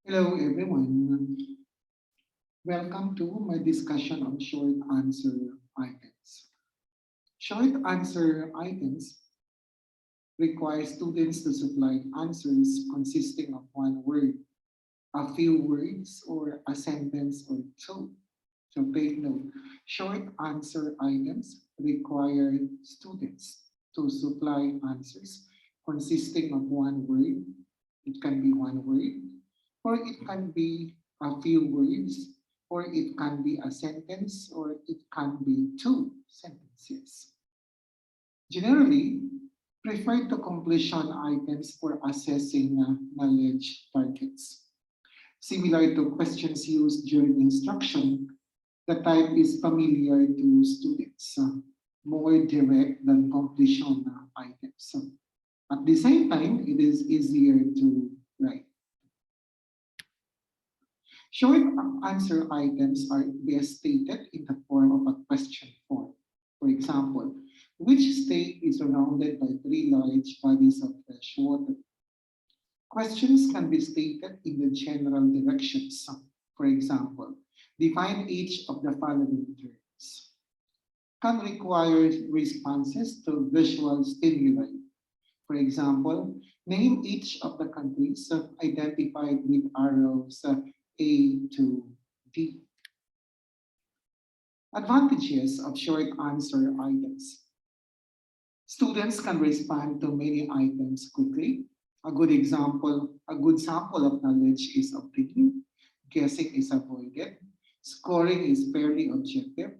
Hello everyone. Welcome to my discussion on short answer items. Short answer items require students to supply answers consisting of one word, a few words, or a sentence or two. So take note, short answer items require students to supply answers consisting of one word. It can be one word, or it can be a few words, or it can be a sentence, or it can be two sentences. Generally, refer to completion items for assessing knowledge targets. Similar to questions used during instruction, the type is familiar to students, more direct than completion items. At the same time, it is easier to write. Short answer items are best stated in the form of a question form. For example, which state is surrounded by three large bodies of fresh water? Questions can be stated in the general directions. For example, define each of the following terms. Can require responses to visual stimuli. For example, name each of the countries identified with arrows A to D. Advantages of short answer items. Students can respond to many items quickly. A good sample of knowledge is obtained. Guessing is avoided. Scoring is fairly objective.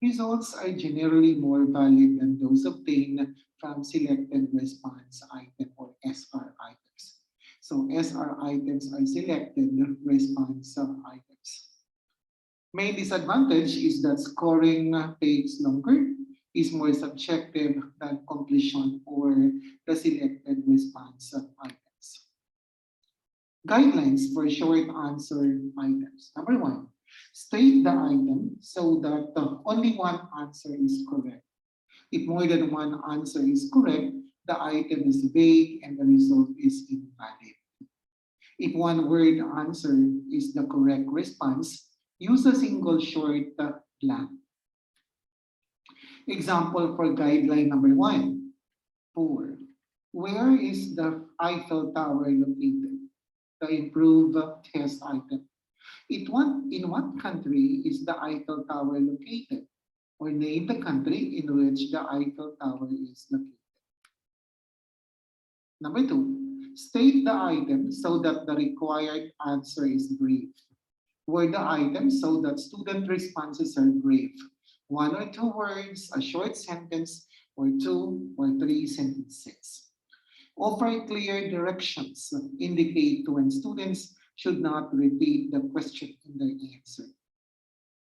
Results are generally more valid than those obtained from selected response item or SR items. So SR items are selected response items. Main disadvantage is that scoring takes longer, is more subjective than completion or the selected response items. Guidelines for short answer items. Number one, state the item so that only one answer is correct. If more than one answer is correct, the item is vague and the result is invalid. If one word answer is the correct response, use a single short blank. Example for guideline number one, 4. Where is the Eiffel Tower located? The improved test item. In what country is the Eiffel Tower located? Or name the country in which the Eiffel Tower is located. Number 2, state the item so that the required answer is brief. Word the item so that student responses are brief. One or two words, a short sentence, or two or three sentences. Offer clear directions. Indicate when students should not repeat the question in their answer.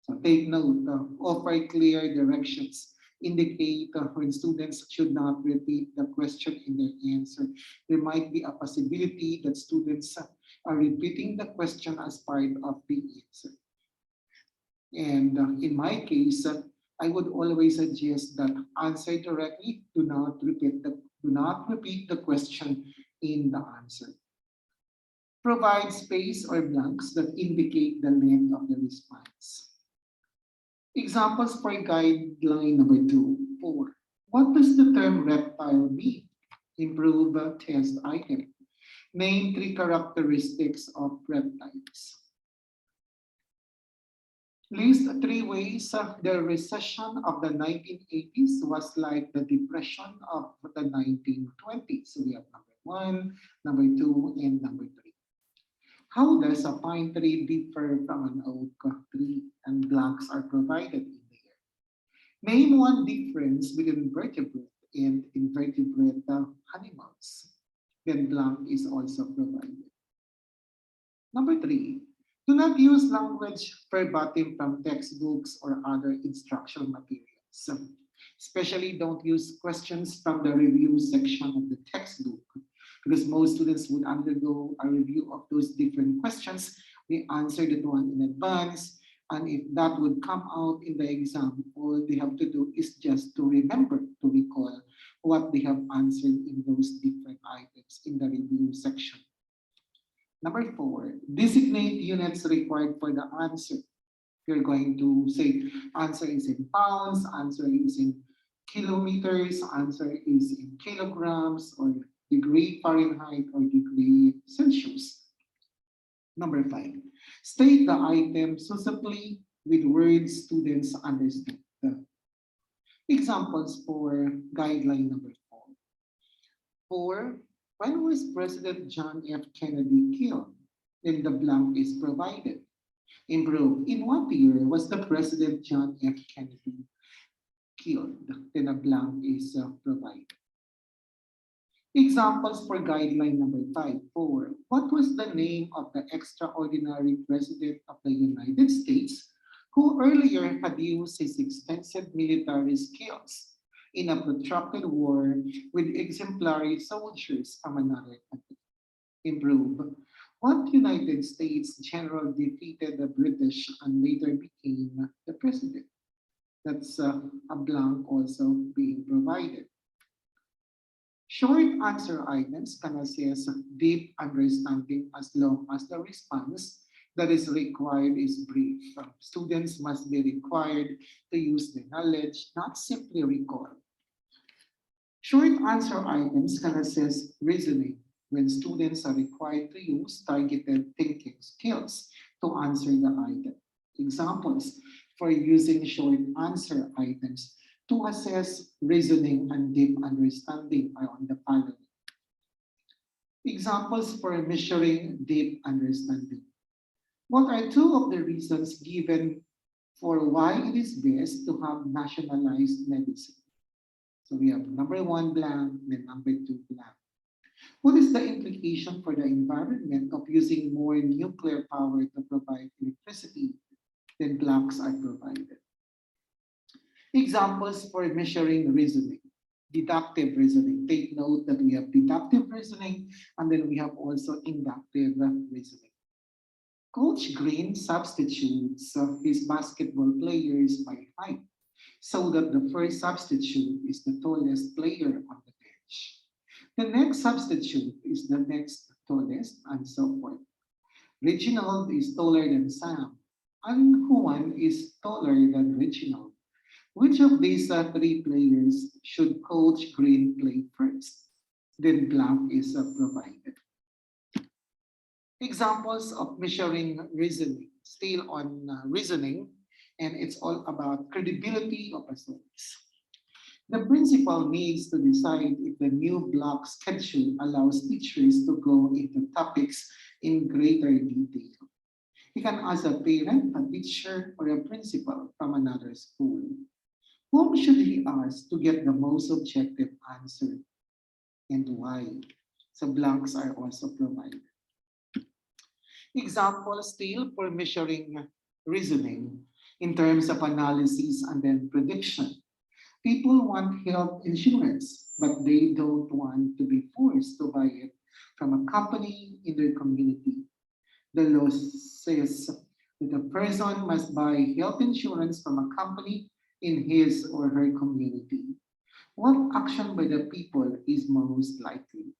So take note, offer clear directions. Indicate when students should not repeat the question in their answer. There might be a possibility that students are repeating the question as part of the answer. And in my case, I would always suggest that answer directly. Do not repeat the question in the answer. Provide space or blanks that indicate the length of the response. Examples for guideline number 4. What does the term reptile mean? Improve test item. Name three characteristics of reptiles. List three ways the recession of the 1980s was like the depression of the 1920s. So we have number 1, number 2, and number 3. How does a pine tree differ from an oak tree? And blanks are provided in there. Name one difference between vertebrate and invertebrate animals. Then blank is also provided. Number 3, do not use language verbatim from textbooks or other instructional materials. Especially don't use questions from the review section of the textbook because most students would undergo a review of those different questions. We answer that one in advance, and if that would come out in the exam, all they have to do is just to remember, to recall what they have answered in those different items in the review section. Number four, designate units required for the answer. You're going to say answer is in pounds, answer is in kilometers, answer is in kilograms, or degree Fahrenheit or degree Celsius. Number five, state the item succinctly with words students understand. Examples for guideline number four. Four, when was President John F. Kennedy killed? Then the blank is provided. Improve. In what year was the President John F. Kennedy killed? Then a blank is provided. Examples for guideline number five. Four, what was the name of the extraordinary president of the United States who earlier had used his extensive military skills in a protracted war with exemplary soldiers from another country? Improve. What United States general defeated the British and later became the president? That's a blank also being provided. Short answer items can assess deep understanding as long as the response that is required is brief. Students must be required to use the knowledge, not simply recall. Short answer items can assess reasoning when students are required to use targeted thinking skills to answer the item. Examples for using short answer items to assess reasoning and deep understanding are on the following. Examples for measuring deep understanding. What are two of the reasons given for why it is best to have nationalized medicine? So we have number one blank, then number two blank. What is the implication for the environment of using more nuclear power to provide electricity? Then blanks are provided. Examples for measuring reasoning. Deductive reasoning. Take note that we have deductive reasoning and then we have also inductive reasoning. Coach Green substitutes his basketball players by height so that the first substitute is the tallest player on the bench. The next substitute is the next tallest, and so forth. Reginald is taller than Sam, and Juan is taller than Reginald. Which of these three players should Coach Green play first? Then blank is provided. Examples of measuring reasoning, still on reasoning, and it's all about credibility of a source. The principal needs to decide if the new block schedule allows teachers to go into topics in greater detail. He can ask a parent, a teacher, or a principal from another school. Whom should he ask to get the most objective answer and why? So blanks are also provided. Example still for measuring reasoning in terms of analysis and then prediction. People want health insurance, but they don't want to be forced to buy it from a company in their community. The law says that a person must buy health insurance from a company in his or her community. What action by the people is most likely?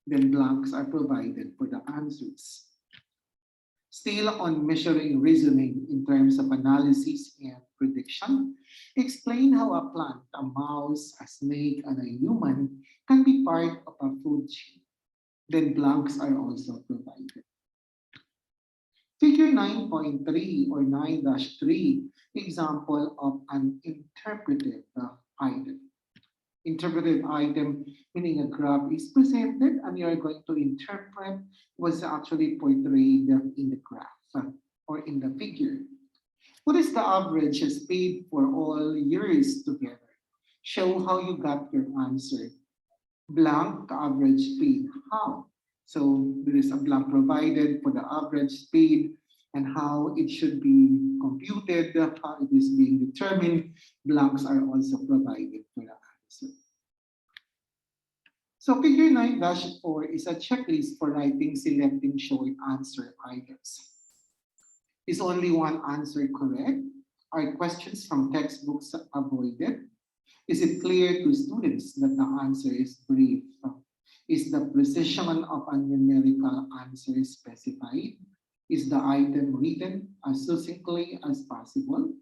Then blanks are provided for the answers. Still on measuring reasoning in terms of analysis and prediction, explain how a plant, a mouse, a snake, and a human can be part of a food chain. Then blanks are also provided. Figure 9.3 or 9-3, example of an interpretive item. Interpretive item, meaning a graph is presented and you are going to interpret what's actually portrayed in the graph or in the figure. What is the average speed for all years together? Show how you got your answer. Blank average speed. How? So there is a blank provided for the average speed and how it should be computed, how it is being determined. Blanks are also provided for the answer. So figure 9-4 is a checklist for writing selecting short answer items. Is only one answer correct? Are questions from textbooks avoided? Is it clear to students that the answer is brief? Is the precision of a numerical answer specified? Is the item written as succinctly as possible?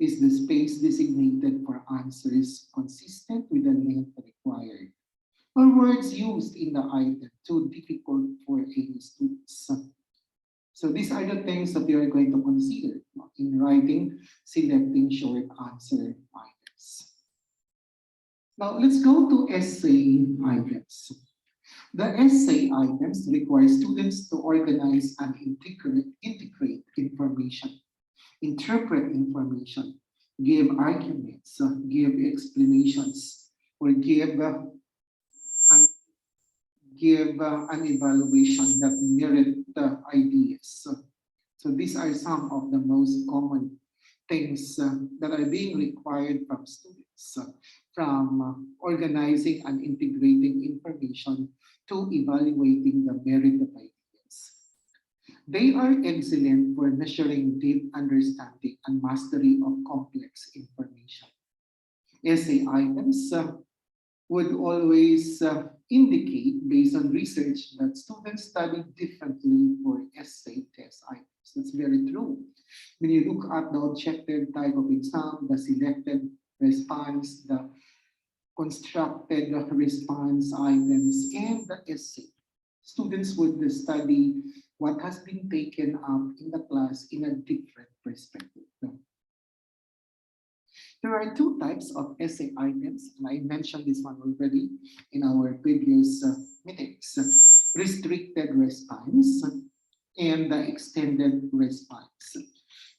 Is the space designated for answers consistent with the length required? Are words used in the item too difficult for any students? So these are the things that you are going to consider in writing, selecting short answer items. Now let's go to essay items. The essay items require students to organize and integrate information, interpret information, give arguments, give explanations, or an, give an evaluation that merit the ideas. So these are some of the most common things that are being required from students, from organizing and integrating information to evaluating the merit of ideas. They are excellent for measuring deep understanding and mastery of complex information. Essay items would always indicate, based on research, that students study differently for essay test items. That's very true. When you look at the objective type of exam, the selected response, the constructed response items, and the essay, students would study what has been taken up in the class in a different perspective. There are two types of essay items, and I mentioned this one already in our previous meetings. Restricted response and the extended response.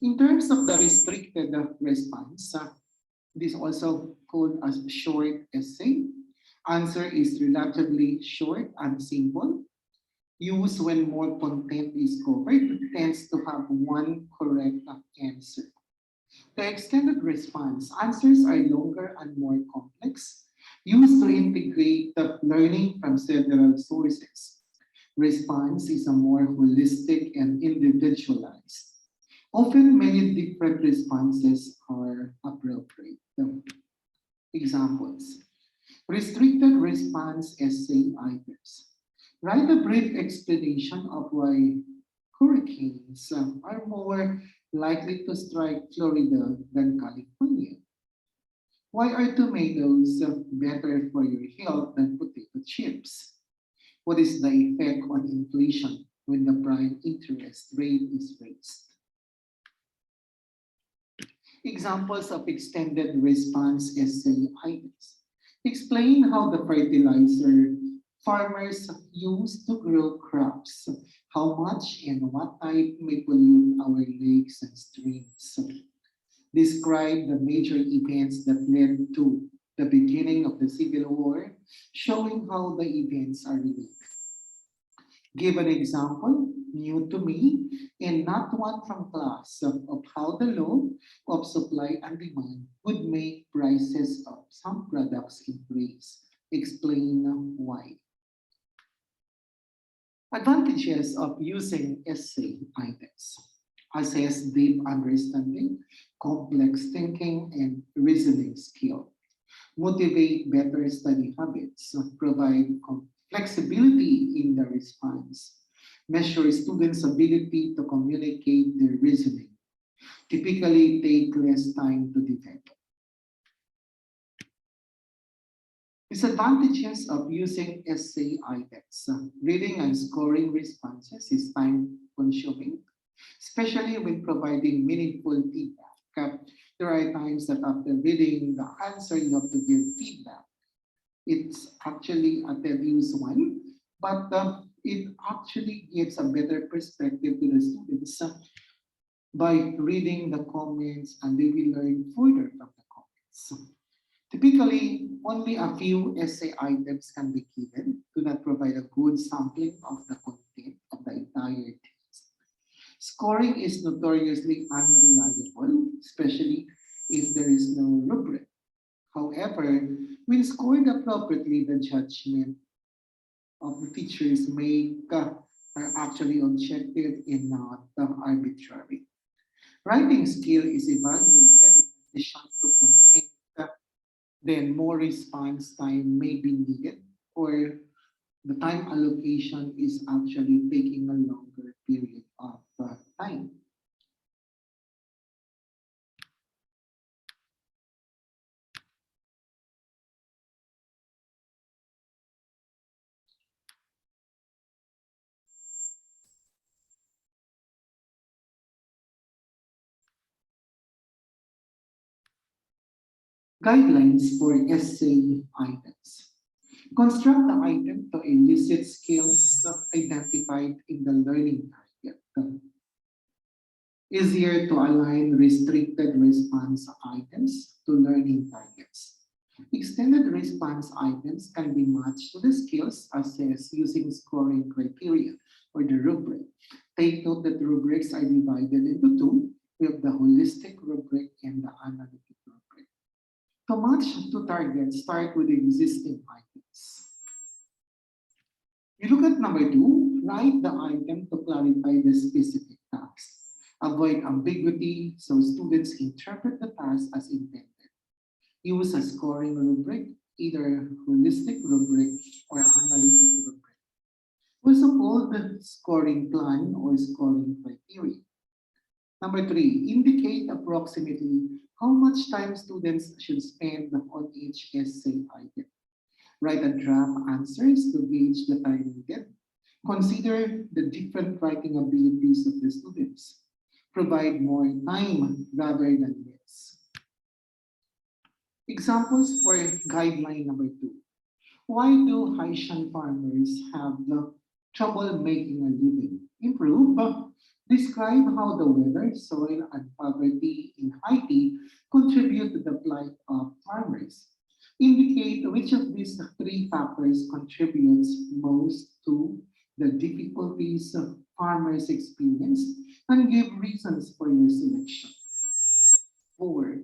In terms of the restricted response, this is also called as short essay. Answer is relatively short and simple. Used when more content is covered, it tends to have one correct answer. The extended response answers are longer and more complex, used to integrate the learning from several sources. Response is a more holistic and individualized. Often, many different responses are appropriate. Examples: restricted response essay items. Write a brief explanation of why hurricanes are more likely to strike Florida than California. Why are tomatoes better for your health than potato chips? What is the effect on inflation when the prime interest rate is raised? Examples of extended response essay items. Explain how the fertilizer farmers use to grow crops, how much and what type may pollute our lakes and streams. Describe the major events that led to the beginning of the Civil War, showing how the events are related. Give an example, new to me, and not one from class, of how the law of supply and demand would make prices of some products increase. Explain why. Advantages of using essay items. Assess deep understanding, complex thinking, and reasoning skill. Motivate better study habits. Provide flexibility in the response. Measure students' ability to communicate their reasoning. Typically take less time to develop. Disadvantages of using essay items. Reading and scoring responses is time consuming, especially when providing meaningful feedback. There are times that after reading the answer, you have to give feedback. It's actually a tedious one, but it actually gives a better perspective to the students by reading the comments, and they will learn further from the comments. Typically, only a few essay items can be given to not provide a good sampling of the content of the entire text. Scoring is notoriously unreliable, especially if there is no rubric. However, when scored appropriately, the judgment of the teachers are actually objective and not arbitrary. Writing skill is evaluated in addition to content, then more response time may be needed, or The time allocation is actually taking a longer period of time. Guidelines for essay items. Construct the item to elicit skills identified in the learning target. Easier to align restricted response items to learning targets. Extended response items can be matched to the skills assessed using scoring criteria or the rubric. Take note that rubrics are divided into two. We have the holistic rubric and the analytic rubric. To match two targets, start with existing items. You look at number two, write the item to clarify the specific task. Avoid ambiguity so students interpret the task as intended. Use a scoring rubric, either holistic rubric or analytic rubric. Also called the scoring plan or scoring criteria. Number three, indicate approximately how much time students should spend on each essay item. Write a draft answers to gauge the time needed. Consider the different writing abilities of the students. Provide more time rather than less. Examples for guideline number two. Why do Haitian farmers have the trouble making a living? Improve. Describe how the weather, soil, and poverty in Haiti contribute to the plight of farmers. Indicate which of these three factors contributes most to the difficulties farmers experience and give reasons for your selection. 4.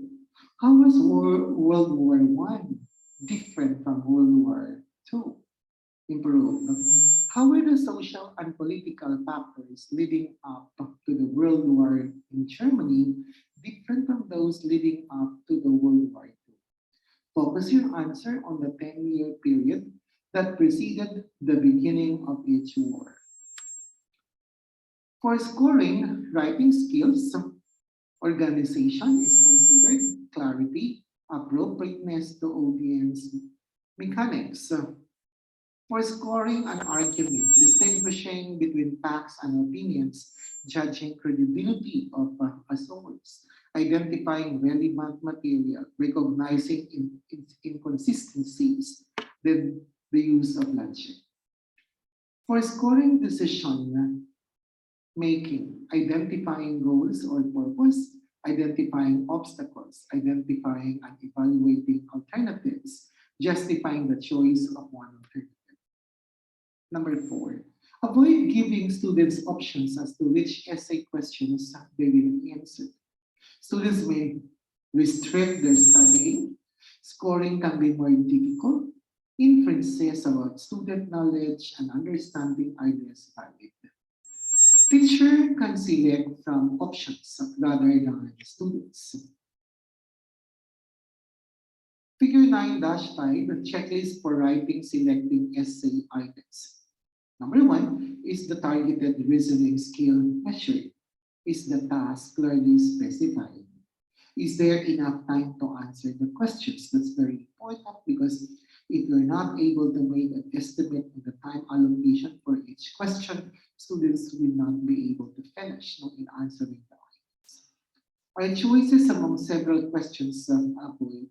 How was World War One different from World War Two? Improve. How were the social and political factors leading up to the World War in Germany different from those leading up to the World War II? Focus your answer on the 10-year period that preceded the beginning of each war. For scoring writing skills, organization is considered, clarity, appropriateness to audience, mechanics. For scoring an argument, distinguishing between facts and opinions, judging credibility of assaults, identifying relevant material, recognizing inconsistencies, then the use of logic. For scoring decision making, identifying goals or purpose, identifying obstacles, identifying and evaluating alternatives, justifying the choice of one alternative. Number 4, avoid giving students options as to which essay questions they will answer. Students may restrict their studying. Scoring can be more difficult. Inferences about student knowledge and understanding are less valid. Teacher can select from options rather than students. Figure 9-5, checklist for writing selecting essay items. Number 1 is the targeted reasoning skill measured. Is the task clearly specified? Is there enough time to answer the questions? That's very important because if you're not able to make an estimate of the time allocation for each question, students will not be able to finish in answering the items. Our choices among several questions avoided.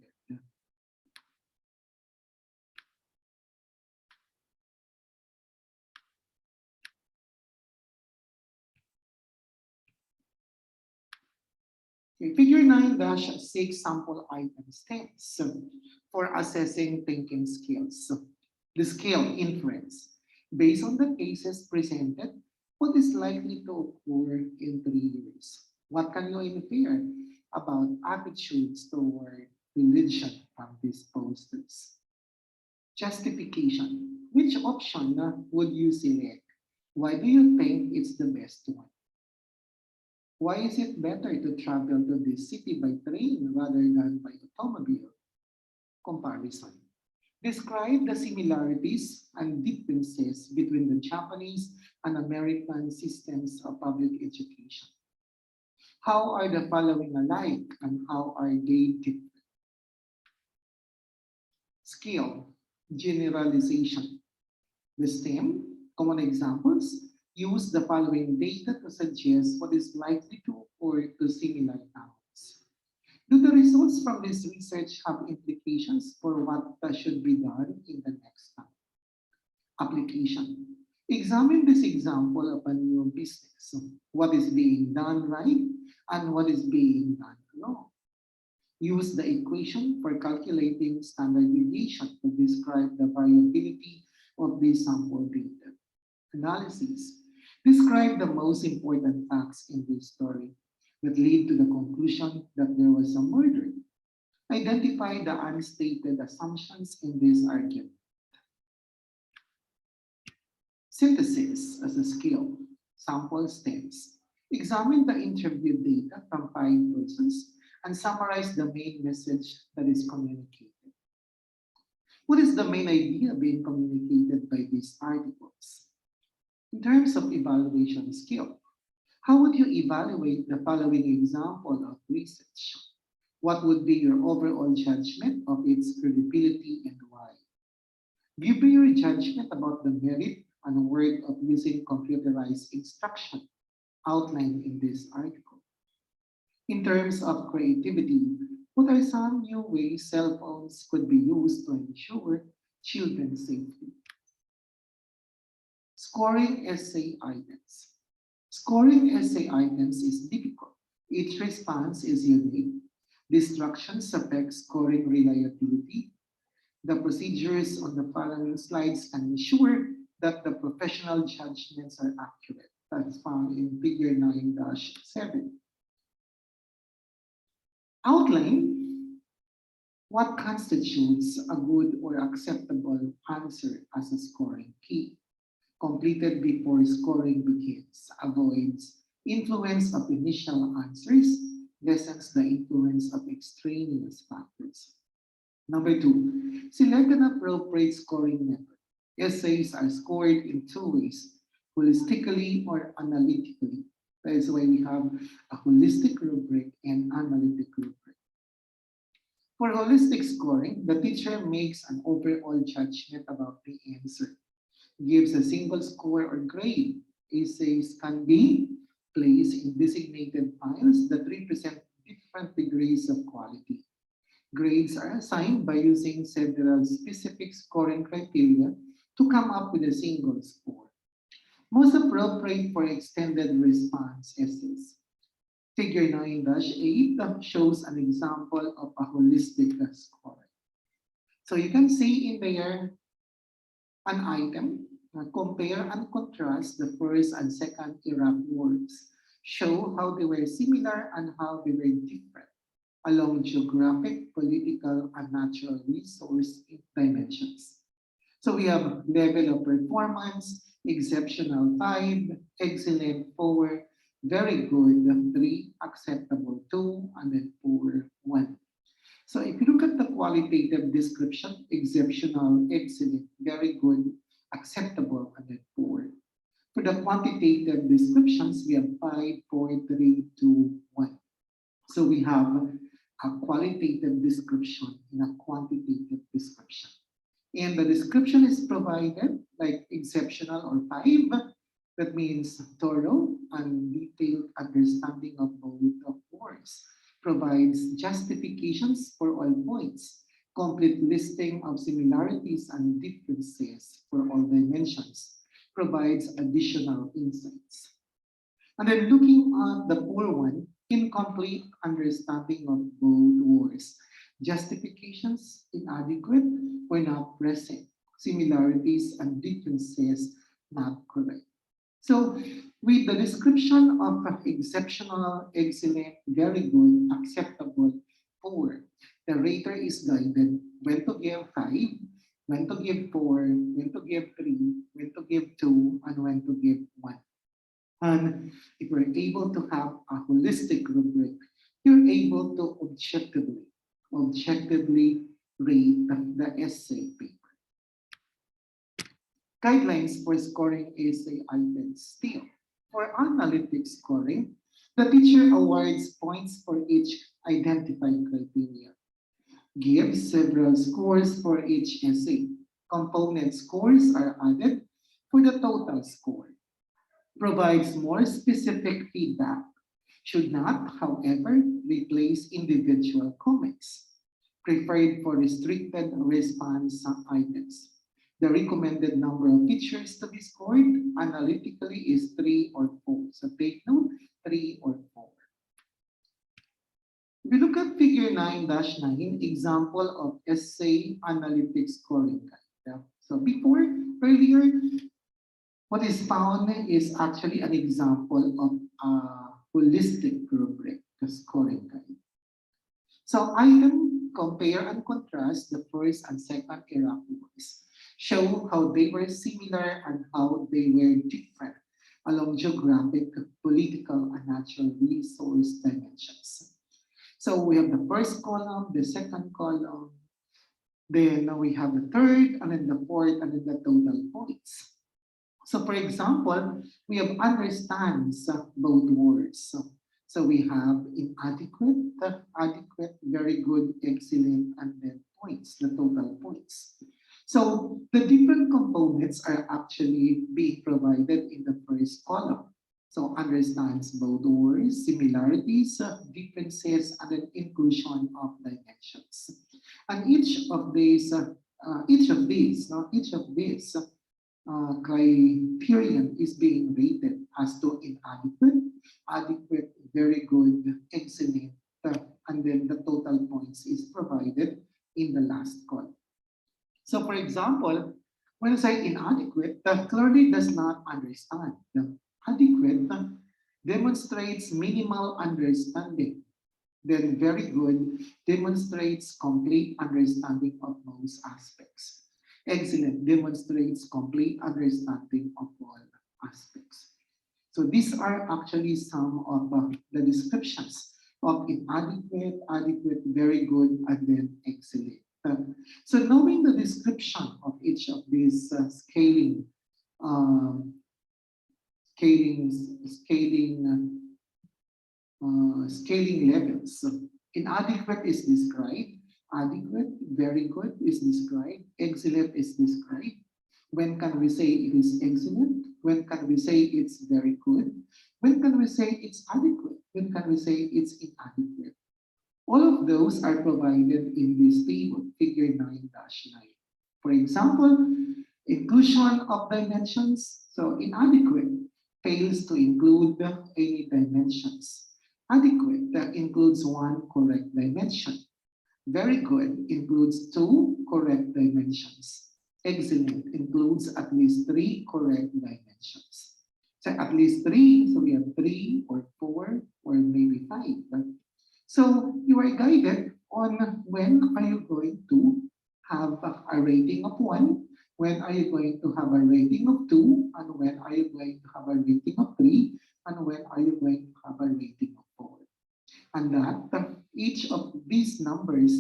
Okay, figure 9-6 sample items tests for assessing thinking skills. The scale inference. Based on the cases presented, what is likely to occur in 3 years? What can you infer about attitudes toward religion from these posters? Justification. Which option would you select? Why do you think it's the best one? Why is it better to travel to this city by train rather than by automobile? Comparison. Describe the similarities and differences between the Japanese and American systems of public education. How are the following alike and how are they different? Skill, generalization. The STEM, common examples, use the following data to suggest what is likely to occur to similar nouns. Do the results from this research have implications for what should be done in the next time? Application. Examine this example of a new business. What is being done right and what is being done wrong. Use the equation for calculating standard deviation to describe the variability of the sample data. Analysis. Describe the most important facts in this story that lead to the conclusion that there was a murder. Identify the unstated assumptions in this argument. Synthesis as a skill. Sample stems. Examine the interview data from 5 persons and summarize the main message that is communicated. What is the main idea being communicated by these articles? In terms of evaluation skill, how would you evaluate the following example of research? What would be your overall judgment of its credibility and why? Give me your judgment about the merit and worth of using computerized instruction outlined in this article. In terms of creativity, what are some new ways cell phones could be used to ensure children's safety? Scoring essay items. Scoring essay items is difficult. Each response is unique. Distractions affect scoring reliability. The procedures on the following slides can ensure that the professional judgments are accurate. That's found in figure 9-7. Outline what constitutes a good or acceptable answer as a scoring key. Completed before scoring begins, avoids influence of initial answers, lessens the influence of extraneous factors. Number two, select an appropriate scoring method. Essays are scored in 2 ways, holistically or analytically. That is why we have a holistic rubric and analytic rubric. For holistic scoring, the teacher makes an overall judgment about the answer, gives a single score or grade. Essays can be placed in designated files that represent different degrees of quality. Grades are assigned by using several specific scoring criteria to come up with a single score. Most appropriate for extended response essays. Figure 9-8 shows an example of a holistic score. So you can see in there an item, compare and contrast the first and second Iraq words, show how they were similar and how they were different along geographic, political, and natural resource dimensions. So we have level of performance, exceptional 5, excellent 4, very good 3, acceptable 2, and then poor 1. So if you look at the qualitative description, exceptional, excellent, very good, acceptable, and then poor. For the quantitative descriptions, we have 5, 4, 3, 2, 1. So we have a qualitative description and a quantitative description. And the description is provided like exceptional or 5. That means thorough and detailed understanding of both of words. Provides justifications for all points. Complete listing of similarities and differences for all dimensions. Provides additional insights. And then looking at the poor one, incomplete understanding of both words. Justifications inadequate or not present. Similarities and differences not correct. So with the description of exceptional, excellent, very good, acceptable, poor, the rater is guided when to give 5, when to give 4, when to give 3, when to give 2, and when to give 1. And if we're able to have a holistic rubric, you're able to objectively rate the essay paper. Guidelines for scoring essay items still. For analytic scoring, the teacher awards points for each identified criteria, gives several scores for each essay. Component scores are added for the total score, provides more specific feedback, should not, however, replace individual comments, preferred for restricted response items. The recommended number of features to be scored analytically is 3 or 4. So take note, 3 or 4. If you look at figure 9-9, example of essay analytic scoring guide. Yeah. So earlier, what is found is actually an example of a holistic rubric, the scoring guide. So item compare and contrast the first and second Iraqis, show how they were similar and how they were different along geographic, political, and natural resource dimensions. So we have the first column, the second column, then we have the third, and then the fourth, and then the total points. So for example, we have understands both words. So we have inadequate, adequate, very good, excellent, and then points, the total points. So the different components are actually being provided in the first column. So understands both words, similarities, differences, and then inclusion of dimensions. And each of these criterion is being rated as to inadequate, adequate, very good, excellent, and then the total points is provided in the last column. So for example, when I say inadequate, that clearly does not understand. The adequate demonstrates minimal understanding. Then very good demonstrates complete understanding of most aspects. Excellent demonstrates complete understanding of all aspects. So these are actually some of the descriptions of inadequate, adequate, very good, and then excellent. So knowing the description of each of these um, scaling scaling levels. So inadequate is described, adequate, very good is described, excellent is described. When can we say it is excellent? When can we say it's very good? When can we say it's adequate? When can we say it's inadequate? All of those are provided in this table, figure 9-9. For example, inclusion of dimensions. So inadequate fails to include any dimensions. Adequate that includes one correct dimension. Very good includes two correct dimensions. Excellent includes at least three correct dimensions. So at least three, so we have 3 or 4 or maybe 5. Right? So you are guided on when are you going to have a rating of 1, when are you going to have a rating of 2, and when are you going to have a rating of 3, and when are you going to have a rating of 4. And that each of these numbers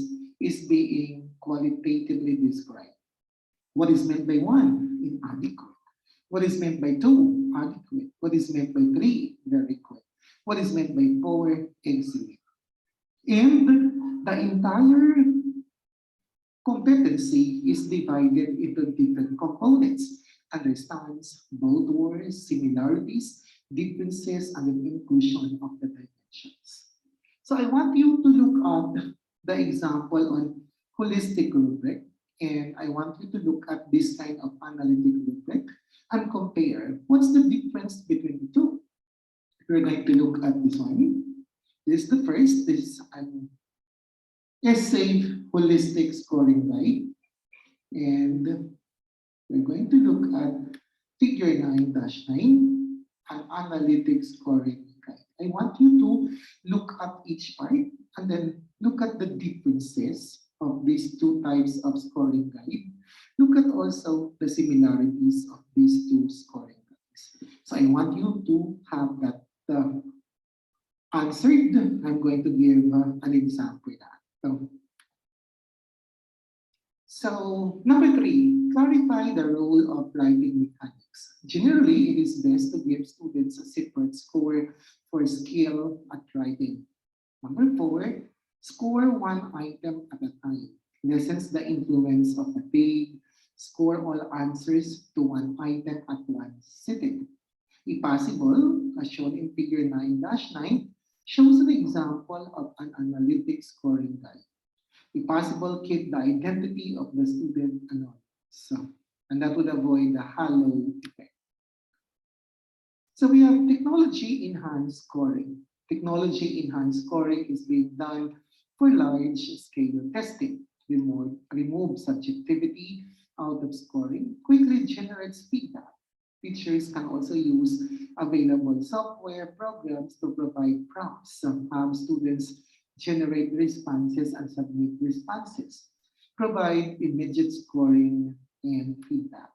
is being qualitatively described. What is meant by 1? Inadequate. What is meant by 2? Adequate. What is meant by 3? Very good. What is meant by 4? Excellent. And the entire competency is divided into different components. Understands both words, similarities, differences, and the inclusion of the dimensions. So I want you to look at the example on holistic rubric, and I want you to look at this kind of analytic rubric and compare what's the difference between the two. We're going to look at this one. This is the first. This is an essay holistic scoring guide, and we're going to look at figure 9-9, an analytic scoring guide. I want you to look at each part and then look at the differences of these two types of scoring guide. Look at also the similarities of these two scoring guides. So I want you to have that answered. I'm going to give an example of that. So So, number three, clarify the role of writing mechanics. Generally, it is best to give students a separate score for skill at writing. Number four, score one item at a time. Lessens the influence of a page. Score all answers to one item at one sitting. If possible, as shown in figure 9-9, shows an example of an analytic scoring guide. If possible, keep the identity of the student anonymous. So, and that would avoid the halo effect. So we have technology enhanced scoring. Technology enhanced scoring is being done for large scale testing. Remove subjectivity out of scoring, quickly generates feedback. Teachers can also use available software programs to provide prompts. Have students generate responses and submit responses. Provide immediate scoring and feedback.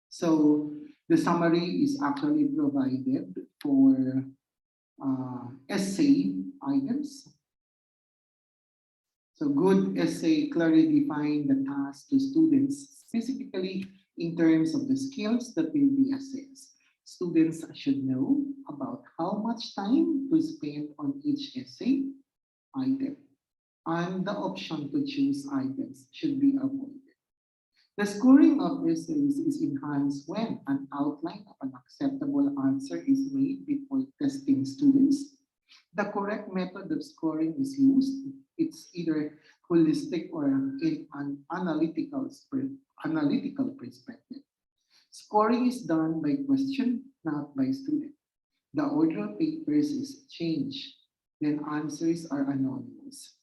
So the summary is actually provided for essay items. So good essay clearly define the task to students, specifically in terms of the skills that will be assessed. Students should know about how much time to spend on each essay item, and the option to choose items should be avoided. The scoring of essays is enhanced when an outline of an acceptable answer is made before testing students. The correct method of scoring is used. It's either holistic or in an analytical perspective. Scoring is done by question, not by student. The order of papers is changed, then answers are anonymous.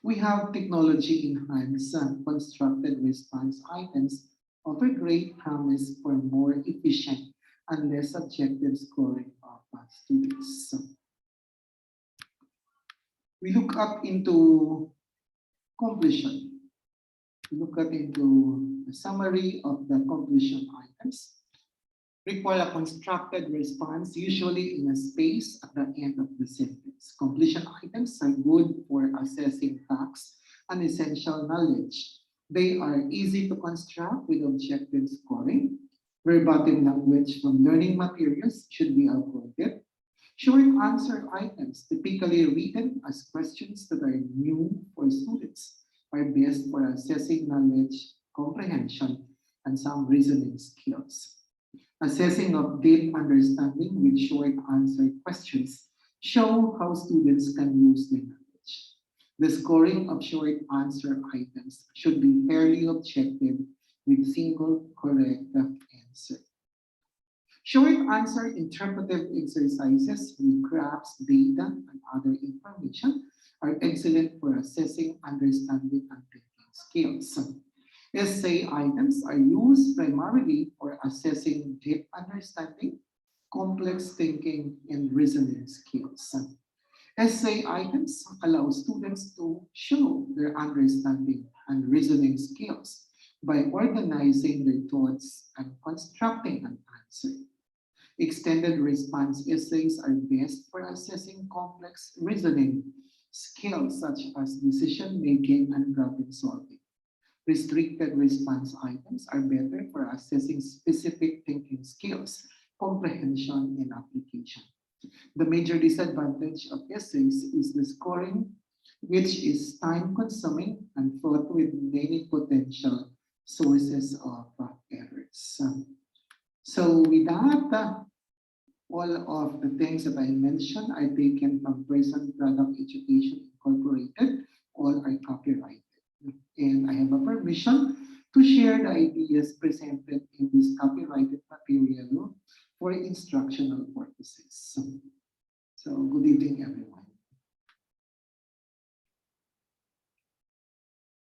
We have technology enhanced constructed response items offer great promise for more efficient and less subjective scoring of students. We look up into completion. We look up into a summary of the completion items. Require a constructed response, usually in a space at the end of the sentence. Completion items are good for assessing facts and essential knowledge. They are easy to construct with objective scoring. Verbatim language from learning materials should be avoided. Short answer items, typically written as questions that are new for students, are best for assessing knowledge, comprehension, and some reasoning skills. Assessing of deep understanding with short answer questions show how students can use their knowledge. The scoring of short answer items should be fairly objective with single correct answer. Short answer interpretive exercises with graphs, data, and other information are excellent for assessing understanding and thinking skills. Essay items are used primarily for assessing deep understanding, complex thinking, and reasoning skills. Essay items allow students to show their understanding and reasoning skills by organizing their thoughts and constructing an answer. Extended response essays are best for assessing complex reasoning skills such as decision making and problem solving. Restricted response items are better for assessing specific thinking skills, comprehension, and application. The major disadvantage of essays is the scoring, which is time consuming and fraught with many potential sources of errors. So with that, all of the things that I mentioned are taken from Person Product Education Incorporated. All are copyrighted. And I have a permission to share the ideas presented in this copyrighted material for instructional purposes.